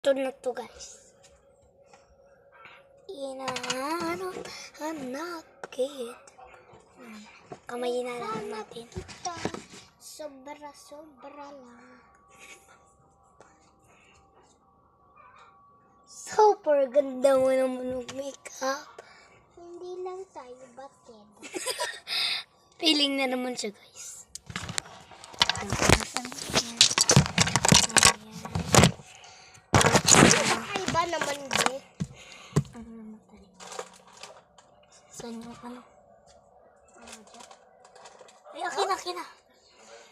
Ito na to, guys. Inahanap hanakit. Kamay na lang natin. Sobra lang. Super ganda mo naman mag-makeup. Hindi lang tayo batid. Feeling na naman siya, guys. Iba naman din. Ano naman tayo? Saan yung ano? Ay, okay na.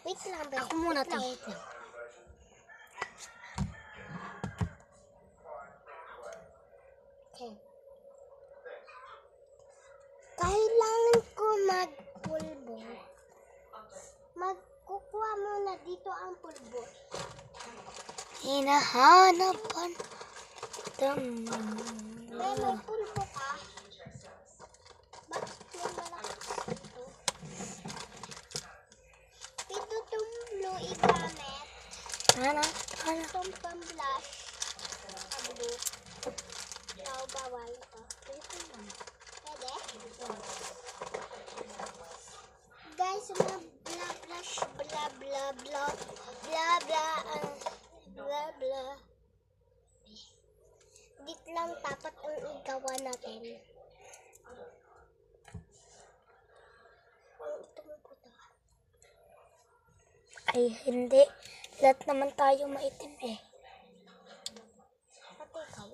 Wait lang, be. Ako muna to. Wait lang. Okay. Kailangan ko magpulbo. Magkukuha muna dito ang pulbo. Hinahanapan. May pulbo ka? Bakit may malakas ito? Ito itong blue igamit. Itong pang-blush. Blue. Bawal ito. Ito naman. Pwede? Guys, blah-blush, blah-blah. Dit lang dapat ang igawa natin. Ay, hindi. Lahat naman tayo maitim eh. Pati ikaw?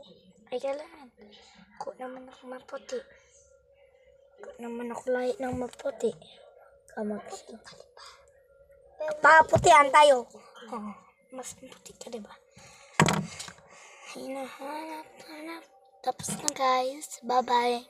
Ay, kailangan. Ako naman ako maputi. Ako naman ako lahat ng maputi. Maputi ka, diba? Paputihan tayo. Oh, mas maputi ka, diba? Hinahanap. Tapos na, guys. Bye-bye.